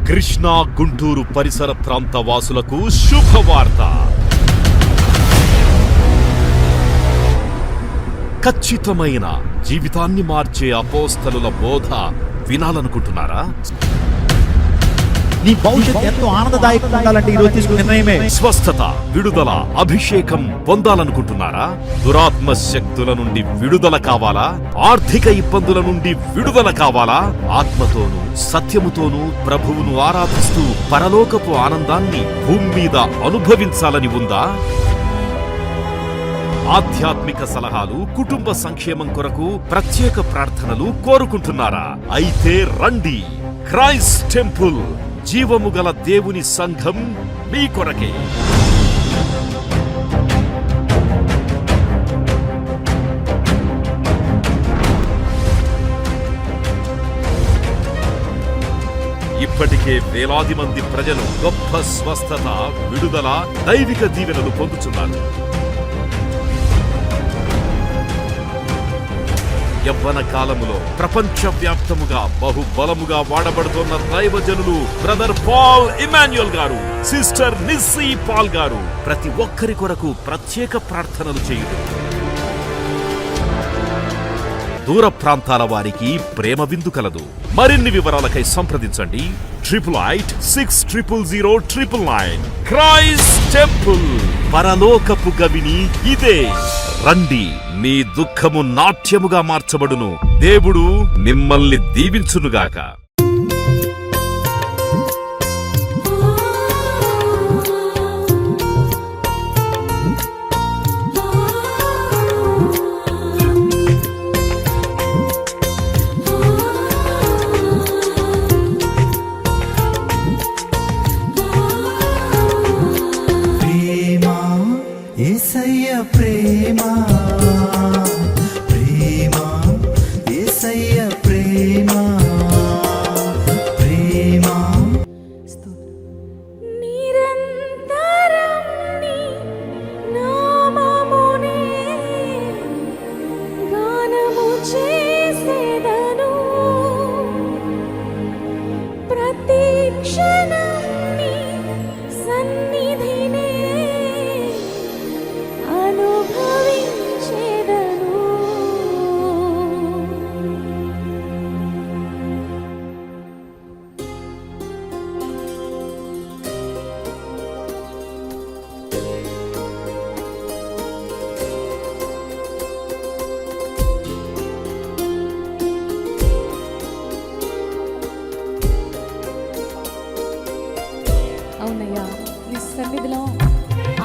కృష్ణా గుంటూరు పరిసర ప్రాంత వాసులకు శుభవార్త. ఖచ్చితమైన జీవితాన్ని మార్చే అపోస్తలుల బోధ వినాలనుకుంటున్నారా? నీ భవిష్యత్ ఎంతో ఆనందదాయకంగా ఉండాలంటే ఈ రోజు తీసుకున్న నిర్ణయమే. స్వస్థత, విడుదల, అభిషేకం పొందాలనుకుంటున్నారా? దురాత్మ శక్తుల నుండి విడుదల కావాలా? ఆర్థిక ఇబ్బందుల నుండి విడుదల కావాలా? ఆత్మతోనూ సత్యముతోనూ ప్రభువును ఆరాధిస్తూ పరలోకపు ఆనందాన్ని భూమి మీద అనుభవించాలని ఉందా? ఆధ్యాత్మిక సలహాలు, కుటుంబ సంక్షేమం కొరకు ప్రత్యేక ప్రార్థనలు కోరుకుంటున్నారా? అయితే రండి, క్రైస్ట్ టెంపుల్ జీవము గల దేవుని సంఘం మీ కొరకే. ఇప్పటికే వేలాది మంది ప్రజలు గొప్ప స్వస్థత, విడుదల, దైవిక దీవెనలు పొందుతున్నారు. యవ్వన కాలములో ప్రపంచవ్యాప్తముగా బహుబలముగా వాడబడుతున్న దైవజనులు బ్రదర్ పాల్ ఇమాన్యుయల్ గారు, సిస్టర్ నిస్సీ పాల్ గారు ప్రతి ఒక్కరి కొరకు ప్రత్యేక ప్రార్థనలు చేయుడు. దూర ప్రాంతాల వారికి ప్రేమ విందు కలదు. మరిన్ని వివరాలకై సంప్రదించండి 8886000999. క్రైస్ట్ టెంపుల్, పరలోకపు గవిని ఇదే. రండి, మీ దుఃఖము నాట్యముగా మార్చబడును. దేవుడు మిమ్మల్ని దీవించునుగాక. యేసయ్య ప్రేమ, ప్రేమ, యేసయ్య ప్రేమ, ప్రేమ. నిరంతరం నీ నామమునే గానము చేసేదను, ప్రతి క్షణం నీ సన్నిధినే అనుభవించేదను. అవునయ్యా, నీ సన్నిధిలో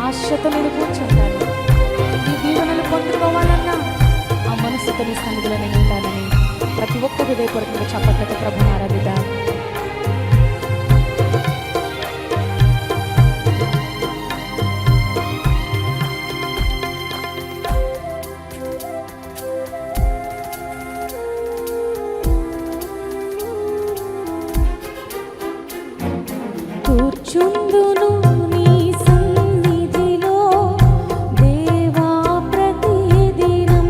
ఆశతో నేను కూర్చుంటాను. నీ దీవెనలు పొందుకోవాలన్నా ఆ మనసుతో నీ సన్నిధిలో నేను ఉంటానని ప్రతి ఒక్క హృదయపూర్వకంగా చప్పట్లతో ప్రభుని ఆరాధిద్దాం. కూర్చుందును నీ సన్నిధిలో దేవా ప్రతిదినం,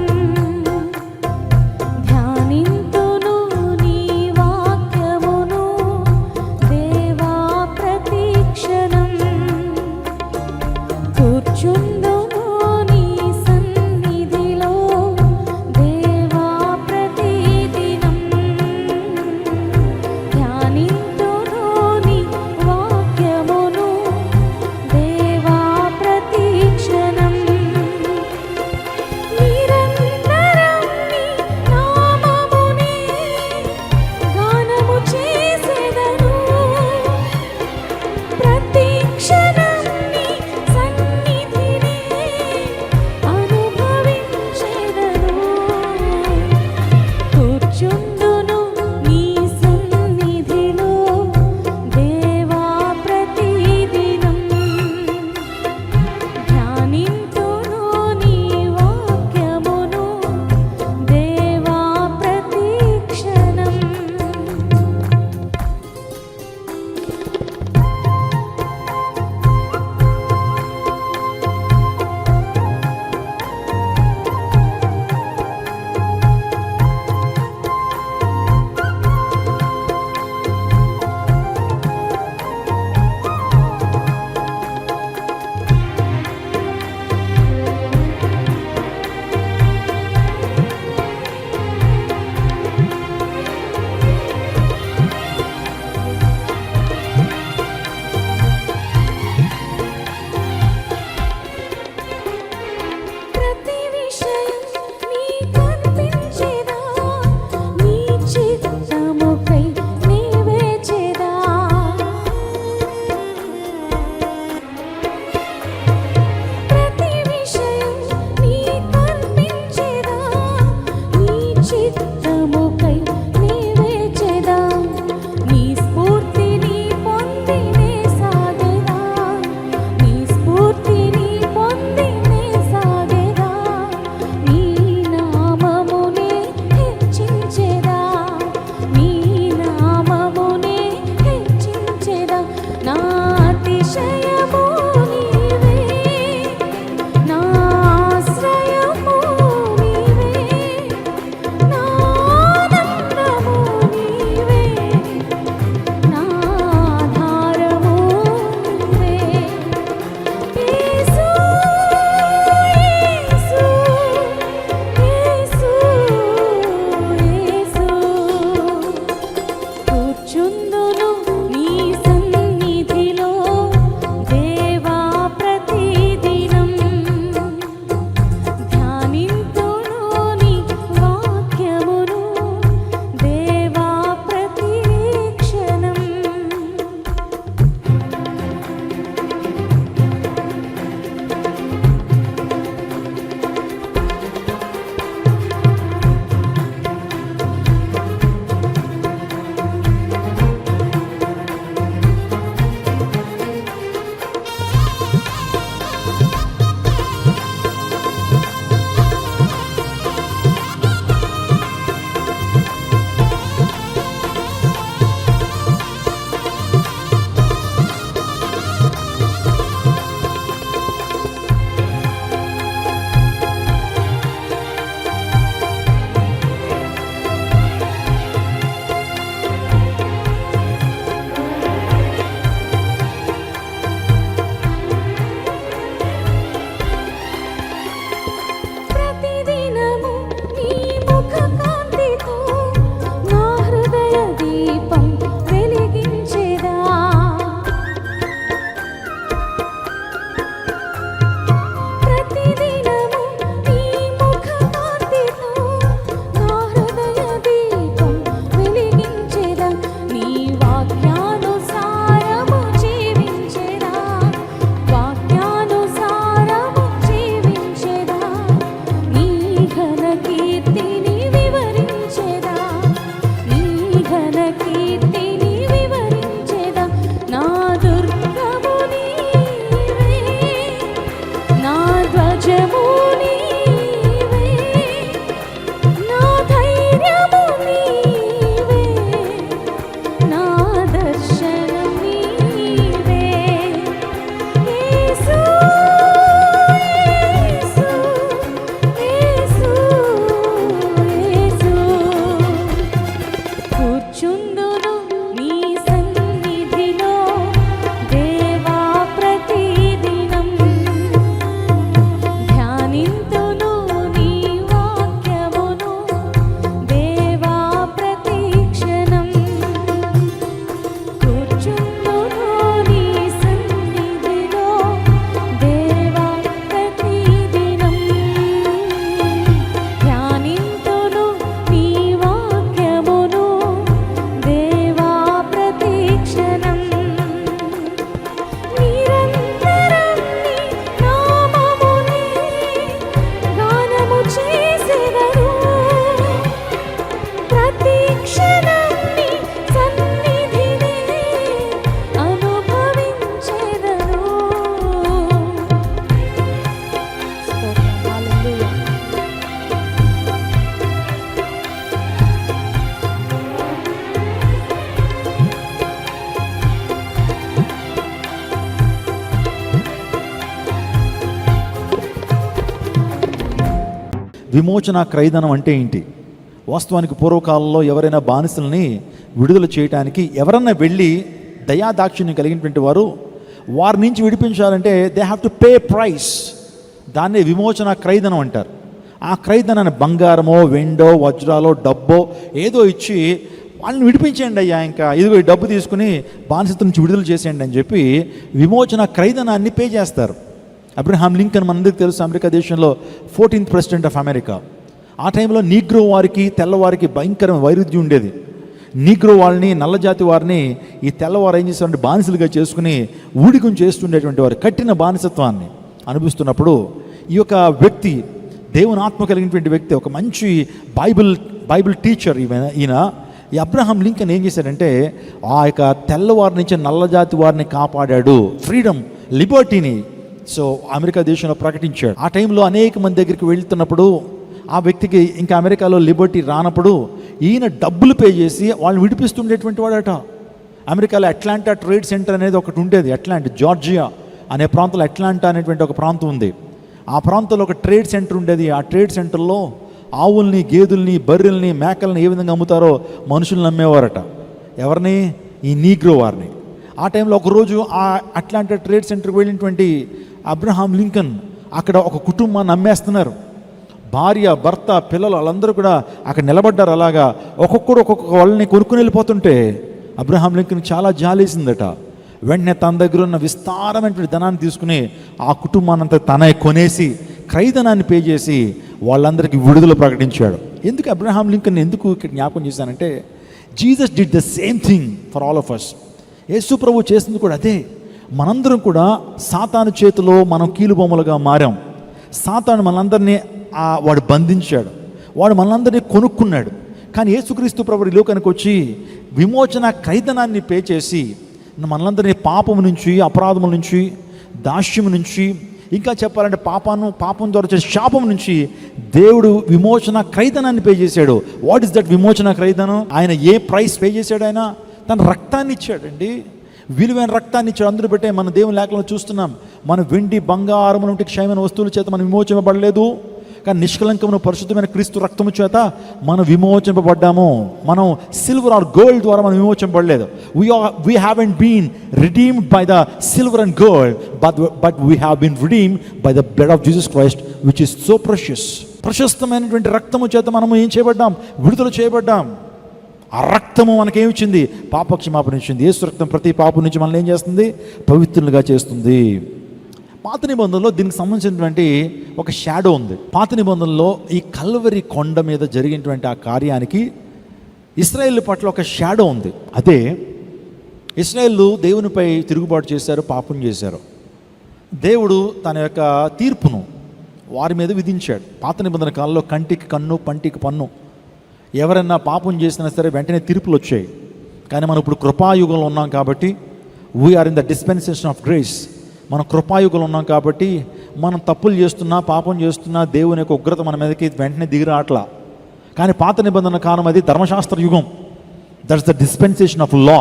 ధ్యానింతును నీ వాక్యమును విమోచన క్రయధనం అంటే ఏంటి? వాస్తవానికి పూర్వకాలంలో ఎవరైనా బానిసల్ని విడుదల చేయడానికి ఎవరన్నా వెళ్ళి దయాదాక్షిణ్యం కలిగినటువంటి వారు వారి నుంచి విడిపించాలంటే they have to pay price. దాన్నే విమోచన క్రయధనం అంటారు. ఆ క్రయధనాన్ని బంగారమో వెండో వజ్రాలో డబ్బో ఏదో ఇచ్చి వాళ్ళని విడిపించేయండి అయ్యా, ఇంకా ఇదిగో ఈ డబ్బు తీసుకుని బానిసత్వం నుంచి విడుదల చేసేయండి అని చెప్పి విమోచన క్రయధనాన్ని పే చేస్తారు. అబ్రహాం లింకన్ మనందరికీ తెలుసు, అమెరికా దేశంలో 14th ప్రెసిడెంట్ ఆఫ్ అమెరికా. ఆ టైంలో నీగ్రో వారికి తెల్లవారికి భయంకరమైన వైరుధ్యం ఉండేది. నీగ్రో వాళ్ళని నల్లజాతి వారిని ఈ తెల్లవారు ఏం చేసేవారంటే బానిసలుగా చేసుకుని ఊడికం చేస్తుండేటువంటి వారు కఠిన బానిసత్వాన్ని అనుభవిస్తున్నప్పుడు ఈ యొక్క వ్యక్తి, దేవుని ఆత్మ కలిగినటువంటి వ్యక్తి, ఒక మంచి బైబిల్ టీచర్ ఈయన ఈ అబ్రహాం లింకన్ ఏం చేశాడంటే ఆ యొక్క తెల్లవారి నుంచి నల్లజాతి వారిని కాపాడాడు, ఫ్రీడమ్ లిబర్టీని సో అమెరికా దేశంలో ప్రకటించాడు. ఆ టైంలో అనేక మంది దగ్గరికి వెళ్తున్నప్పుడు ఆ వ్యక్తికి ఇంకా అమెరికాలో లిబర్టీ రానప్పుడు ఈయన డబ్బులు పే చేసి వాళ్ళని విడిపిస్తుండేటువంటి వాడట. అమెరికాలో అట్లాంటా ట్రేడ్ సెంటర్ అనేది ఒకటి ఉండేది. జార్జియా అనే ప్రాంతంలో అట్లాంటా అనేటువంటి ఒక ప్రాంతం ఉంది. ఆ ప్రాంతంలో ఒక ట్రేడ్ సెంటర్ ఉండేది. ఆ ట్రేడ్ సెంటర్లో ఆవుల్ని, గేదెల్ని, బర్రెల్ని, మేకల్ని ఏ విధంగా అమ్ముతారో మనుషుల్ని అమ్మేవారట. ఎవరిని? ఈ నీగ్రో వారిని. ఆ టైంలో ఒకరోజు ఆ అట్లాంటా ట్రేడ్ సెంటర్కి వెళ్ళినటువంటి అబ్రహాం లింకన్ అక్కడ ఒక కుటుంబాన్ని అమ్మేస్తున్నారు. భార్య, భర్త, పిల్లలు వాళ్ళందరూ కూడా అక్కడ నిలబడ్డారు. అలాగా ఒక్కొక్కరు ఒక్కొక్క వాళ్ళని కొనుక్కుని వెళ్ళిపోతుంటే అబ్రహాం లింకన్ చాలా జాలేసిందట. వెంటనే తన దగ్గర ఉన్న విస్తారమైనటువంటి ధనాన్ని తీసుకుని ఆ కుటుంబాన్ని అంతా తనే కొనేసి క్రయధనాన్ని పే చేసి వాళ్ళందరికీ విడుదల ప్రకటించాడు. ఎందుకు అబ్రహాం లింకన్ ఎందుకు ఇక్కడ జ్ఞాపకం చేశానంటే Jesus did the same thing for all of us. యేసు ప్రభు చేసింది కూడా అదే. మనందరం కూడా సాతాను చేతిలో మనం కీలుబొమ్మలుగా మారాం. సాతాను మనందరినీ వాడు బంధించాడు, వాడు మనందరినీ కొనుక్కున్నాడు. కానీ యేసుక్రీస్తు ప్రభు ఈ లోకానికి వచ్చి విమోచన క్రయధనాన్ని పే చేసి మనందరినీ పాపం నుంచి, అపరాధముల నుంచి, దాస్యము నుంచి, ఇంకా చెప్పాలంటే పాపం ద్వారా వచ్చే శాపం నుంచి దేవుడు విమోచన క్రయధనాన్ని పే చేశాడు. వాట్ ఈస్ దట్ విమోచన క్రయధనం? ఆయన ఏ ప్రైస్ పే చేశాడు? ఆయన తన రక్తాన్ని ఇచ్చాడండి. విలువైన రక్తాన్ని ఇచ్చాడు. అందరూ పెట్టే మన దేవుని లేఖలో చూస్తున్నాం, మన వెండి బంగారము నుండి క్షయమైన వస్తువుల చేత మనం విమోచింపబడలేదు, కానీ నిష్కలంకమైన పరిశుద్ధమైన క్రీస్తు రక్తము చేత మనం విమోచింపబడ్డాము. మనం సిల్వర్ ఆర్ గోల్డ్ ద్వారా మనం విమోచింపబడలేదు. we haven't been redeemed by the silver and gold, but we have been redeemed by the blood of Jesus Christ, which is so precious. ప్రశస్తమైనటువంటి రక్తము చేత మనము ఏం చేయబడ్డాం? విడుదల చేయబడ్డాం. ఆ రక్తము మనకేమిచ్చింది? పాపక్షమాపణ ఇచ్చింది. యేసు రక్తం ప్రతి పాపం నుంచి మనల్ని ఏం చేస్తుంది? పవిత్రులుగా చేస్తుంది. పాత నిబంధనలో దీనికి సంబంధించినటువంటి ఒక షాడో ఉంది. పాత నిబంధనలో ఈ కల్వరి కొండ మీద జరిగినటువంటి ఆ కార్యానికి ఇశ్రాయేల్ పట్ల ఒక షాడో ఉంది. అదే ఇశ్రాయేలు దేవునిపై తిరుగుబాటు చేశారు, పాపం చేశారు. దేవుడు తన యొక్క తీర్పును వారి మీద విధించాడు. పాత నిబంధన కాలంలో కంటికి కన్ను, పంటికి పన్ను. ఎవరైనా పాపం చేసినా సరే వెంటనే తీర్పులు వచ్చాయి. కానీ మనం ఇప్పుడు కృపాయుగంలో ఉన్నాం కాబట్టి we are in the dispensation of grace. మనం కృపాయుగంలో ఉన్నాం కాబట్టి మనం తప్పులు చేస్తున్నా, పాపం చేస్తున్నా దేవుని యొక్క ఉగ్రత మన మీదకి వెంటనే దిగిరాట్లా. కానీ పాత నిబంధన కాలం అది ధర్మశాస్త్ర యుగం. That's the dispensation of law,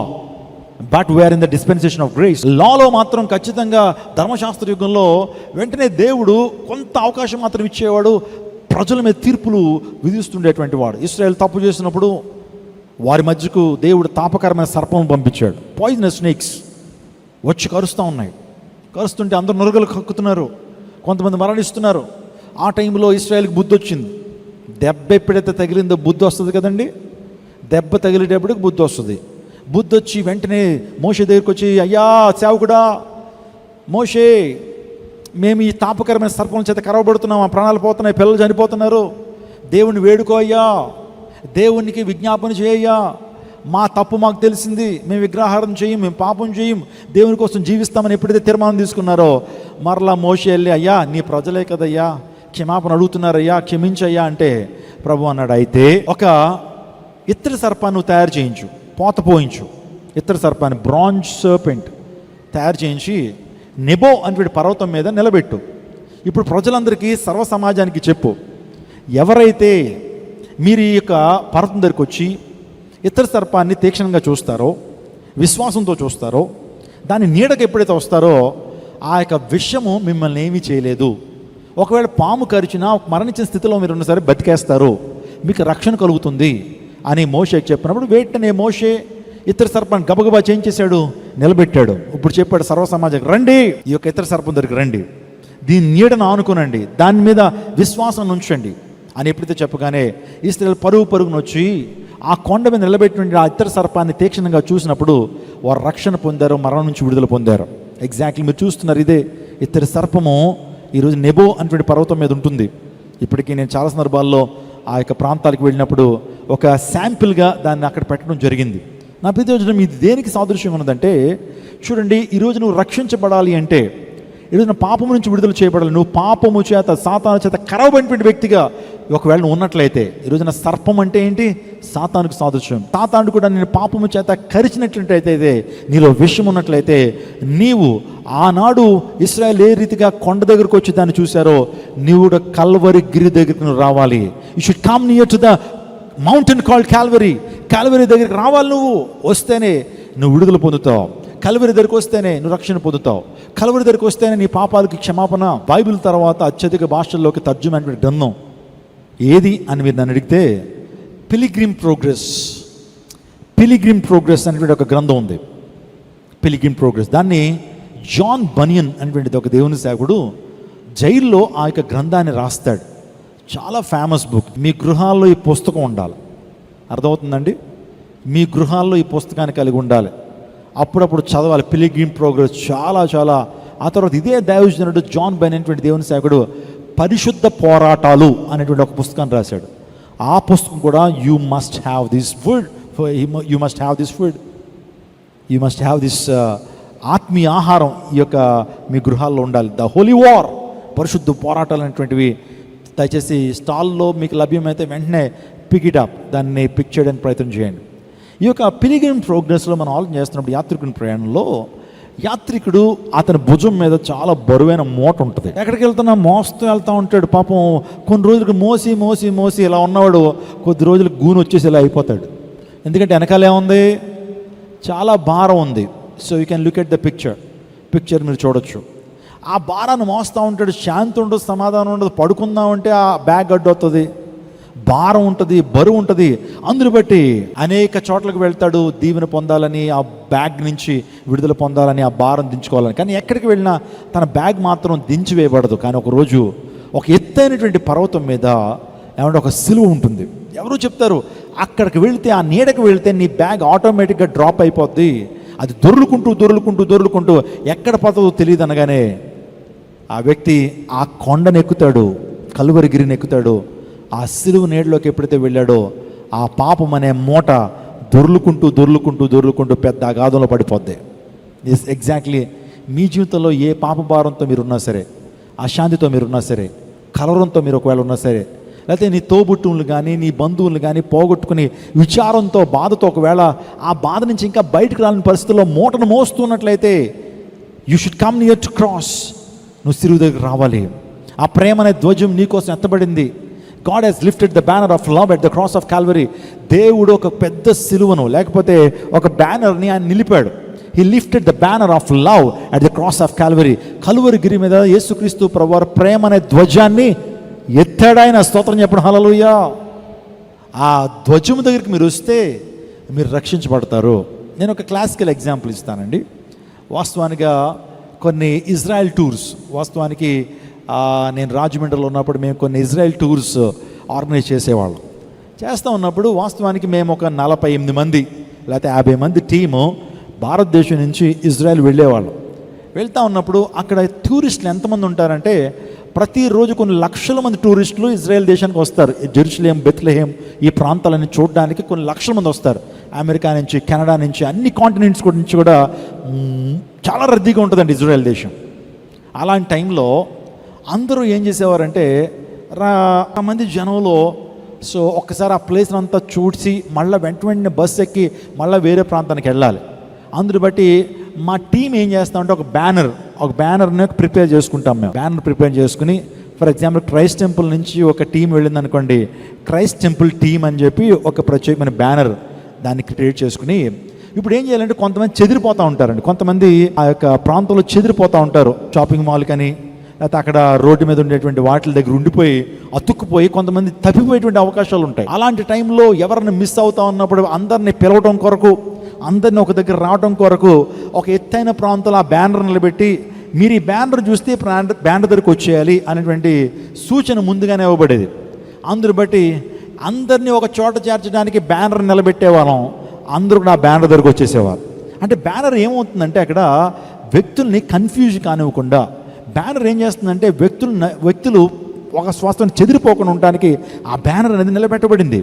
but we are in the dispensation of grace. లాలో మాత్రం ఖచ్చితంగా ధర్మశాస్త్ర యుగంలో వెంటనే దేవుడు కొంత అవకాశం మాత్రం ఇచ్చేవాడు, ప్రజల మీద తీర్పులు విధిస్తుండేటువంటి వాడు. ఇశ్రాయేల్ తప్పు చేసినప్పుడు వారి మధ్యకు దేవుడు తాపకరమైన సర్పం పంపించాడు. పాయిజనస్ స్నేక్స్ వచ్చి కరుస్తూ ఉన్నాయి. కరుస్తుంటే అందరూ నురగలు కక్కుతున్నారు, కొంతమంది మరణిస్తున్నారు. ఆ టైంలో ఇశ్రాయేల్కి బుద్ధి వచ్చింది. దెబ్బ ఎప్పుడైతే తగిలిందో బుద్ధి వస్తుంది కదండి. దెబ్బ తగిలేటప్పటికి బుద్ధి వస్తుంది. బుద్ధి వచ్చి వెంటనే మోషే దగ్గరికి వచ్చి, అయ్యా సేవకుడా మోషే, మేము ఈ తాపకరమైన సర్పం చేత కరవబడుతున్నాం, ఆ ప్రాణాలు పోతున్నాయి, పిల్లలు చనిపోతున్నారు, దేవుణ్ణి వేడుకో అయ్యా, దేవునికి విజ్ఞాపన చేయయ్యా, మా తప్పు మాకు తెలిసింది, మేము విగ్రహారం చేయం, మేము పాపం చేయం, దేవుని కోసం జీవిస్తామని ఎప్పుడైతే తీర్మానం తీసుకున్నారో మరలా మోషే వెళ్ళి, అయ్యా నీ ప్రజలే కదయ్యా, క్షమాపణ అడుగుతున్నారయ్యా, క్షమించయ్యా అంటే ప్రభు అన్నాడు, అయితే ఒక ఇత్తడి సర్పాన్ని నువ్వు తయారు చేయించు, పోత పోయించు. ఇత్తడి సర్పాన్ని, బ్రాంజ్ సర్పెంట్ తయారు చేయించి నెబో అనేటువంటి పర్వతం మీద నిలబెట్టు. ఇప్పుడు ప్రజలందరికీ, సర్వ సమాజానికి చెప్పు, ఎవరైతే మీరు ఈ యొక్క పర్వతం దగ్గరికి వచ్చి ఇతర సర్పాన్ని తీక్షణంగా చూస్తారో, విశ్వాసంతో చూస్తారో, దాని నీడకు ఎప్పుడైతే వస్తారో ఆ యొక్క విషము మిమ్మల్ని ఏమీ చేయలేదు. ఒకవేళ పాము కరిచినా మరణించిన స్థితిలో మీరు ఉన్న సరే బతికేస్తారు, మీకు రక్షణ కలుగుతుంది అని మోషేకి చెప్పినప్పుడు వెంటనే మోషే ఇతర సర్పాన్ని గబగబా చేంజ్ చేశాడు, నిలబెట్టాడు. ఇప్పుడు చెప్పాడు సర్వ సమాజం, రండి ఈ యొక్క ఇతర సర్పం దగ్గరికి రండి, దీని నీడను ఆనుకునండి, దాని మీద విశ్వాసం ఉంచండి అని ఎప్పుడైతే చెప్పగానే ఇశ్రాయేలు పరుగున వచ్చి ఆ కొండ మీద నిలబెట్టిన ఆ ఇతర సర్పాన్ని తీక్షణంగా చూసినప్పుడు వారు రక్షణ పొందారు, మరణం నుంచి విడుదల పొందారు. ఎగ్జాక్ట్లీ మీరు చూస్తున్నారు, ఇదే ఇతర సర్పము ఈరోజు నెబో అనేటువంటి పర్వతం మీద ఉంటుంది. ఇప్పటికీ నేను చాలా సందర్భాల్లో ఆ యొక్క ప్రాంతాలకు వెళ్ళినప్పుడు ఒక శాంపిల్గా దాన్ని అక్కడ పెట్టడం జరిగింది. నా ప్రతిరోజు ఇది దేనికి సాదృశ్యం ఉన్నదంటే, చూడండి, ఈరోజు నువ్వు రక్షించబడాలి అంటే, ఈరోజు పాపము నుంచి విడుదల చేయబడాలి, నువ్వు పాపము చేత సాతాను చేత కరవబడినటువంటి వ్యక్తిగా ఒకవేళ నువ్వు ఉన్నట్లయితే, ఈరోజున సర్పం అంటే ఏంటి? సాతానుకు సాదృశ్యం. సాతాను కూడా నేను పాపము చేత కరిచినట్లయితే, నీలో విషం ఉన్నట్లయితే, నీవు ఆనాడు ఇశ్రాయేలు ఏ రీతిగా కొండ దగ్గరకు వచ్చి దాన్ని చూశారో, నీవు కూడా కల్వరి గిరి దగ్గరికి నువ్వు రావాలి. You should come near to the mountain called Calvary. Calvary దగ్గరికి రావాలి. నువ్వు వస్తేనే నువ్వు విడుదల పొందుతావు. కల్వరి దగ్గరికి వస్తేనే నువ్వు రక్షణ పొందుతావు. కల్వరి దగ్గరికి వస్తేనే నీ పాపాలకి క్షమాపణ. బైబిల్ తర్వాత అత్యధిక భాషల్లోకి తర్జుమైనటువంటి గ్రంథం ఏది అని మీరు నన్ను అడిగితే పిలిగ్రిమ్ ప్రోగ్రెస్ అనేటువంటి ఒక గ్రంథం ఉంది. పిలిగ్రిమ్ ప్రోగ్రెస్, దాన్ని జాన్ బనియన్ అనేటువంటిది ఒక దేవుని సేవకుడు జైల్లో ఆ యొక్క గ్రంథాన్ని రాస్తాడు. చాలా ఫేమస్ బుక్. మీ గృహాల్లో ఈ పుస్తకం ఉండాలి. అర్థమవుతుందండి? మీ గృహాల్లో ఈ పుస్తకాన్ని కలిగి ఉండాలి, అప్పుడప్పుడు చదవాలి. పిలిగ్రిమ్ ప్రోగ్రెస్ చాలా చాలా. ఆ తర్వాత ఇదే దైవజనుడు జాన్ బెన్ అనేటువంటి దేవుని సేవకుడు పరిశుద్ధ పోరాటాలు అనేటువంటి ఒక పుస్తకాన్ని రాశాడు. ఆ పుస్తకం కూడా you must have this food, you must have this ఆత్మీయ ఆహారం ఈ యొక్క మీ గృహాల్లో ఉండాలి. ద హోలీ వార్, పరిశుద్ధ పోరాటాలు అనేటువంటివి దయచేసి స్టాల్లో మీకు లభ్యమైతే వెంటనే పిక్ ఇట్ అప్, దాన్ని పిక్ చేయడానికి ప్రయత్నం చేయండి. ఈ యొక్క పిలిగ్రిమ్ ప్రోగ్రెస్లో మనం ఆలోచన చేస్తున్నప్పుడు యాత్రికుని ప్రయాణంలో యాత్రికుడు అతని భుజం మీద చాలా బరువైన మూట ఉంటుంది. ఎక్కడికి వెళ్తున్నా మోస్తూ వెళ్తూ ఉంటాడు. పాపం కొన్ని రోజులకు మోసి ఇలా ఉన్నవాడు కొద్ది రోజులకు గూను వచ్చేసి ఇలా అయిపోతాడు. ఎందుకంటే వెనకాల ఏముంది? చాలా భారం ఉంది. So you can look at the picture మీరు చూడొచ్చు. ఆ భారాన్ని మోస్తూ ఉంటాడు. శాంతి ఉండదు, సమాధానం ఉండదు. పడుకుందామంటే ఆ బ్యాగ్ అడ్డవుతుంది, భారం ఉంటుంది, బరువు ఉంటుంది. అందును బట్టి అనేక చోట్లకు వెళ్తాడు దీవెన పొందాలని, ఆ బ్యాగ్ నుంచి విడుదల పొందాలని, ఆ భారం దించుకోవాలని. కానీ ఎక్కడికి వెళ్ళినా తన బ్యాగ్ మాత్రం దించివేయబడదు. కానీ ఒకరోజు ఒక ఎత్తైనటువంటి పర్వతం మీద ఏమంటే ఒక సిలువ ఉంటుంది. ఎవరు చెప్తారు అక్కడికి వెళితే, ఆ నీడకు వెళితే నీ బ్యాగ్ ఆటోమేటిక్గా డ్రాప్ అయిపోద్ది. అది దొర్లుకుంటూ ఎక్కడ పోతుందో తెలియదు అనగానే ఆ వ్యక్తి ఆ కొండను ఎక్కుతాడు, కలువరిగిరిని ఎక్కుతాడు. ఆ సిలువ నీడలోకి ఎప్పుడైతే వెళ్ళాడో ఆ పాపం అనే మూట దొర్లుకుంటూ పెద్ద అగాధంలో పడిపోద్ది. ఎగ్జాక్ట్లీ మీ జీవితంలో ఏ పాప భారంతో మీరున్నా సరే, అశాంతితో మీరున్నా సరే, కలవరంతో మీరు ఒకవేళ ఉన్నా సరే, లేకపోతే నీ తోబుట్టువులు కానీ నీ బంధువులు కానీ పోగొట్టుకుని విచారంతో బాధతో ఒకవేళ ఆ బాధ నుంచి ఇంకా బయటకు రాని పరిస్థితుల్లో మూటను మోస్తున్నట్లయితే, you should come near to cross. నువ్వు సిలువ దగ్గర రావాలి. ఆ ప్రేమ అనే ధ్వజం నీకోసం ఎత్తబడింది. God has lifted the banner of love at the cross of Calvary. దేవుడు ఒక పెద్ద సిలువను లేకపోతే ఒక బ్యానర్ని ఆయన నిలిపాడు. He lifted the banner of love at the cross of Calvary. కలువరి గిరి మీద యేసుక్రీస్తు ప్రభువారు ప్రేమ అనే ధ్వజాన్ని ఎత్తాడాయన. స్తోత్రం చెప్పడం హల్లెలూయా. ఆ ధ్వజము దగ్గరికి మీరు వస్తే మీరు రక్షించబడతారు. నేను ఒక క్లాసికల్ ఎగ్జాంపుల్ ఇస్తానండి. వాస్తవానిగా కొన్ని ఇజ్రాయెల్ టూర్స్, వాస్తవానికి నేను రాజమండ్రిలో ఉన్నప్పుడు మేము కొన్ని ఇజ్రాయెల్ టూర్స్ ఆర్గనైజ్ చేస్తూ ఉన్నప్పుడు వాస్తవానికి మేము ఒక 48 మంది లేకపోతే 50 మంది టీము భారతదేశం నుంచి ఇజ్రాయెల్ వెళ్ళేవాళ్ళం. వెళ్తూ ఉన్నప్పుడు అక్కడ టూరిస్టులు ఎంతమంది ఉంటారంటే, ప్రతిరోజు కొన్ని లక్షల మంది టూరిస్టులు ఇజ్రాయెల్ దేశానికి వస్తారు. జెరూసలేం, బెత్లెహేం ఈ ప్రాంతాలని చూడడానికి కొన్ని లక్షల మంది వస్తారు. అమెరికా నుంచి, కెనడా నుంచి, అన్ని కాంటినెంట్స్ నుంచి కూడా చాలా రద్దీగా ఉంటుందండి ఇజ్రాయెల్ దేశం. అలాంటి టైంలో అందరూ ఏం చేసేవారంటే, మంది జనంలో సో ఒక్కసారి ఆ ప్లేస్ అంతా చూసి మళ్ళీ వెంటనే బస్సు ఎక్కి మళ్ళీ వేరే ప్రాంతానికి వెళ్ళాలి. అందుని బట్టి మా టీం ఏం చేస్తామంటే ఒక బ్యానర్ని ప్రిపేర్ చేసుకుంటాం. మేము బ్యానర్ ప్రిపేర్ చేసుకుని, ఫర్ ఎగ్జాంపుల్ క్రైస్ట్ టెంపుల్ నుంచి ఒక టీం వెళ్ళింది అనుకోండి, క్రైస్ట్ టెంపుల్ టీం అని చెప్పి ఒక ప్రత్యేకమైన బ్యానర్ దాన్ని క్రియేట్ చేసుకుని, ఇప్పుడు ఏం చేయాలంటే కొంతమంది చెదిరిపోతూ ఉంటారండి. కొంతమంది ఆ యొక్క ప్రాంతంలో చెదిరిపోతూ ఉంటారు. షాపింగ్ మాల్ కానీ లేకపోతే అక్కడ రోడ్డు మీద ఉండేటువంటి వాటి దగ్గర ఉండిపోయి అతుక్కుపోయి కొంతమంది తప్పిపోయేటువంటి అవకాశాలు ఉంటాయి. అలాంటి టైంలో ఎవరిని మిస్ అవుతా ఉన్నప్పుడు అందరిని పిలవడం కొరకు, అందరిని ఒక దగ్గర రావడం కొరకు ఒక ఎత్తైన ప్రాంతంలో ఆ బ్యానర్ నిలబెట్టి, మీరు ఈ బ్యానర్ చూస్తే బ్యానర్ దగ్గరకు వచ్చేయాలి అనేటువంటి సూచన ముందుగానే ఇవ్వబడేది. అందుని బట్టి అందరినీ ఒక చోట చేర్చడానికి బ్యానర్ నిలబెట్టేవాళ్ళం. అందరూ కూడా ఆ బ్యానర్ దగ్గరకు వచ్చేసేవారు. అంటే బ్యానర్ ఏమవుతుందంటే అక్కడ వ్యక్తుల్ని కన్ఫ్యూజ్ కానివ్వకుండా, బ్యానర్ ఏం చేస్తుందంటే వ్యక్తులు ఒక శ్వాసను చెదిరిపోకుండా ఉండడానికి ఆ బ్యానర్ అనేది నిలబెట్టబడింది.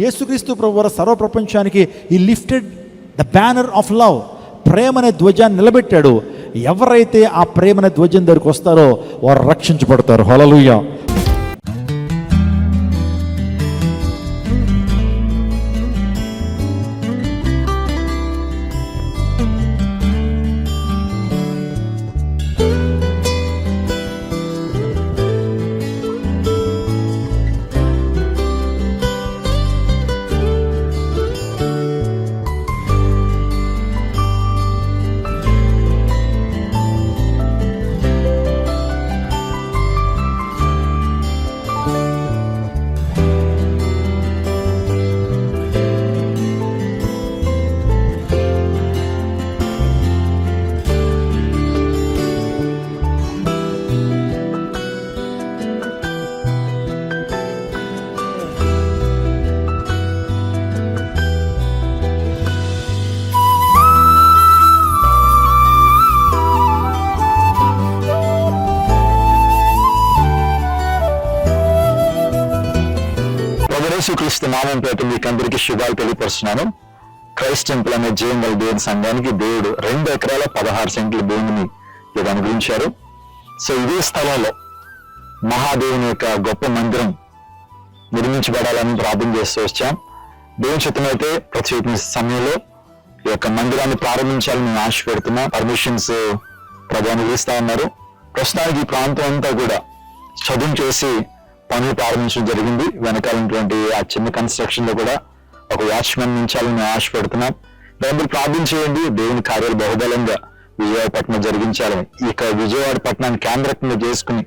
యేసుక్రీస్తు ప్రభువారు సర్వ ప్రపంచానికి ఈ lifted the banner of love, ప్రేమనే ధ్వజాన్ని నిలబెట్టాడు. ఎవరైతే ఆ ప్రేమనే ధ్వజం దగ్గరికి వస్తారో వారు రక్షించబడతారు. హల్లెలూయా. యేసుక్రీస్తు నామం పేట మీకు అందరికీ శుభాలు తెలియపరుస్తున్నాను. క్రైస్ట్ టెంపుల్ అనే జీవంగల దేవుని సంఘానికి దేవుడు 2 ఎకరాల 16 సెంట్ల భూమిని ఇది అనుగ్రహించారు. సో ఇదే స్థలంలో మహాదేవుని యొక్క గొప్ప మందిరం నిర్మించబడాలని ప్రార్థన చేస్తూ వచ్చాం. దేవుని చిత్తమైతే ప్రతి సమయంలో ఈ యొక్క మందిరాన్ని ప్రారంభించాలని మేము ఆశ పెడుతున్నాం. పర్మిషన్స్ ప్రభు అనుగ్రహిస్తా ఉన్నారు. ప్రస్తుతానికి ఈ ప్రాంతం అంతా కూడా చదువు చేసి పనులు ప్రారంభించడం జరిగింది. వెనకాలటువంటి ఆ చిన్న కన్స్ట్రక్షన్ లో కూడా ఒక వాచ్మెన్ ఉంచాలని మేము ఆశ పెడుతున్నాం. దాన్ని ప్రార్థన చేయండి. దేవుని కార్యాలు బహుబలంగా విజయవాడపట్నం జరిగించాలని, ఇక విజయవాడ పట్టణాన్ని కేంద్రంగా చేసుకుని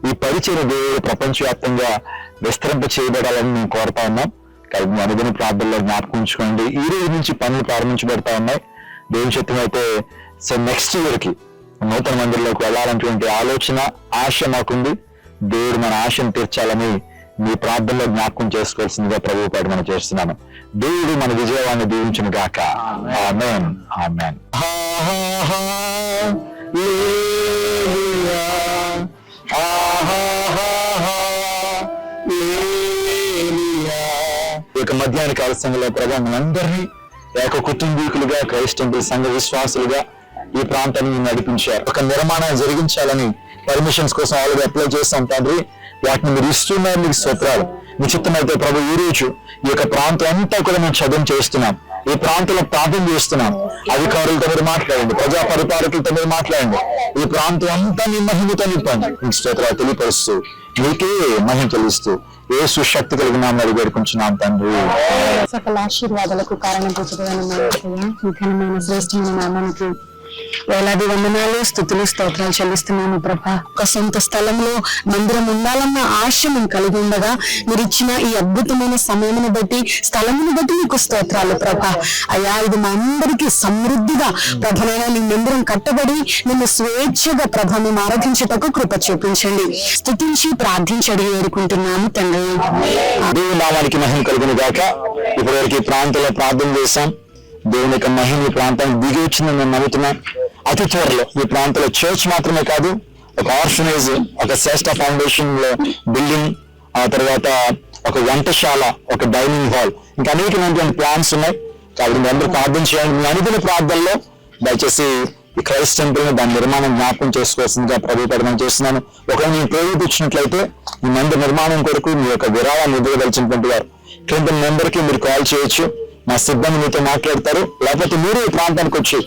ఈ పరిచయ దేవుడు ప్రపంచవ్యాప్తంగా విస్తరింప చేయబడాలని మేము కోరుతా ఉన్నాం. కాబట్టి అనుదిన ప్రార్థనలో జ్ఞాపకం ఉంచుకోండి. ఈ రోజు నుంచి పనులు ప్రారంభించబడతా ఉన్నాయి. దేవుని చిత్తం అయితే సో నెక్స్ట్ ఇయర్ కి నూతన మందిరంలోకి వెళ్ళాలనేటువంటి ఆలోచన, ఆశ మాకుంది. దేవుడు మన ఆశను తీర్చాలని మీ ప్రార్థనలో జ్ఞాపకం చేసుకోవాల్సిందిగా ప్రభు పేట మనం చేస్తున్నాను. దేవుడు మన విజయవాడిని దీవించును గాక. ఆమేన్, ఆమేన్. ఇక మధ్యాహ్న కాల సంఘంలో ప్రభు మనందరినీ ఏక కుటుంబీకులుగా, క్రైస్ట్ టెంపుల్ సంఘ విశ్వాసులుగా ఈ ప్రాంతాన్ని నడిపించారు. ఒక నిర్మాణం జరిగించాలని పర్మిషన్స్ కోసం ఆల్రెడీ అప్లై చేస్తాం తండ్రి. వాటిని మీరు ఇస్తున్నారు, మీకు స్తోత్రాలు. మీ చిత్తమైతే ప్రభు ఈ రోజు ఈ యొక్క ప్రాంతం అంతా కూడా మేము చదువు చేస్తున్నాం. ఈ ప్రాంతంలో ప్రార్థన చేస్తున్నాం. అధికారులతో మీరు మాట్లాడండి, ప్రజా పరిపాలకులతో మీరు మాట్లాడండి. ఈ ప్రాంతం అంతా మీ మహిమతో నింపండి. మీకు స్తోత్రాలు తెలియపరుస్తూ మీకే మహిమ తెలుస్తూ యేసు శక్తి కలిగిన నామములో వేడుకుంటున్నాం తండ్రి. సకల ఆశీర్వాదాలకు కారణభూతుడైన శ్రేష్టమైన నామానికి వేలాది వందనాలు, స్తుతులు, స్తోత్రాలు చెల్లిస్తున్నాము ప్రభా. ఒక సొంత స్థలంలో మందిరం ఉండాలన్న ఆశ మేము కలిగి ఉండగా మీరు ఇచ్చిన ఈ అద్భుతమైన సమయమును బట్టి, స్థలమును బట్టి మీకు స్తోత్రాలు ప్రభా. అయ్యా, ఇది మా అందరికీ సమృద్ధిగా ప్రభనైనా నీ మందిరం కట్టబడి నిన్ను స్వేచ్ఛగా ప్రభ మేము ఆరాధించటకు కృప చూపించండి. స్తుతించి ప్రార్థించడి వేడుకుంటున్నాము తండ్రి. దేవుని నామానికి మహిమ కలుగును గాక. ఇప్పటివరకు ఈ ప్రాంతంలో ప్రార్థన చేశాం. దేవుని యొక్క మహిమ ఈ ప్రాంతానికి దిగి వచ్చిందని నేను నమ్ముతున్నాను. అతి త్వరలో ఈ ప్రాంతంలో చర్చ్ మాత్రమే కాదు, ఒక ఆర్ఫనేజ్, ఒక శ్రేష్ఠ ఫౌండేషన్ బిల్డింగ్, ఆ తర్వాత ఒక వంటశాల, ఒక డైనింగ్ హాల్, ఇంకా అనేకమైనటువంటి ప్లాన్స్ ఉన్నాయి. కాబట్టి మీ అందరూ ప్రార్థన చేయండి. మీ అనుదిన ప్రార్థనలో దయచేసి ఈ క్రైస్ట్ టెంపుల్ ని దాని నిర్మాణం జ్ఞాపకం చేసుకోవాల్సిందిగా ప్రభుత్వం చేస్తున్నాను. ఒకవేళ మీరు ప్రేరేపించినట్లయితే ఈ మందిర నిర్మాణం కొరకు మీ యొక్క విరాళాన్ని ఇవ్వదలిచినటువంటి వారు కింద నెంబర్ కి మీరు కాల్ చేయొచ్చు. మా సిబ్బంది మీతో మాట్లాడతారు. లేకపోతే మీరు ఈ ప్రాంతానికి వచ్చి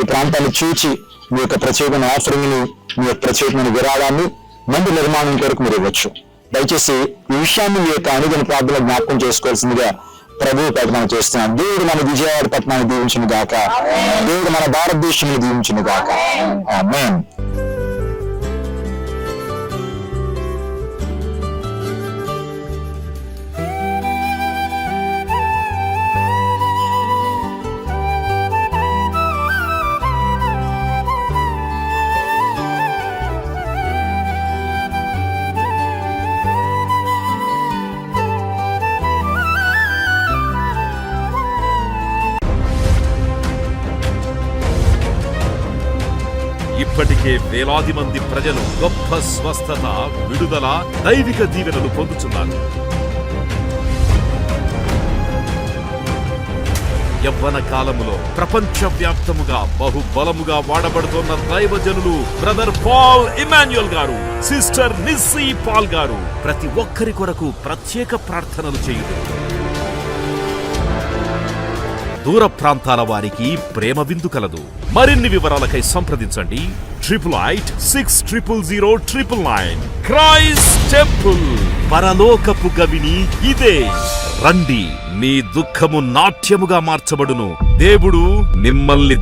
ఈ ప్రాంతాన్ని చూచి మీ యొక్క ప్రత్యేకమైన ఆఫరింగ్ ని, మీ యొక్క ప్రత్యేకమైన విరాళాన్ని మందిర నిర్మాణం కొరకు మీరు ఇవ్వచ్చు. దయచేసి ఈ విషయాన్ని మీ యొక్క అనుదిన ప్రార్థనలో జ్ఞాపకం చేసుకోవాల్సిందిగా ప్రభువు ప్రకటన చేస్తున్నాను. దేవుడు మన విజయవాడ పట్టణాన్ని దీవించును గాక. దేవుడు మన భారతదేశాన్ని దీవించును గాక. ఆమేన్. ఇప్పటికే వేలాది మంది ప్రజలు గొప్ప స్వస్థత, విడుదల, దైవిక దీవెనలు పొందుతున్నారు. యవ్వన కాలములో ప్రపంచవ్యాప్తముగా బహుబలముగా వాడబడుతున్న దైవజనులు బ్రదర్ పాల్ ఇమాన్యుయల్ గారు, సిస్టర్ నిస్సీ పాల్ గారు ప్రతి ఒక్కరి కొరకు ప్రత్యేక ప్రార్థనలు చేయుడు. దూర ప్రాంతాల వారికి ప్రేమ విందు కలదు. మరిన్ని వివరాలకై సంప్రదించండి 8886000999. క్రైస్ట్ టెంపుల్, పరలోకపు గవిని ఇదే. రండి, మీ దుఃఖము నాట్యముగా మార్చబడును. దేవుడు మిమ్మల్ని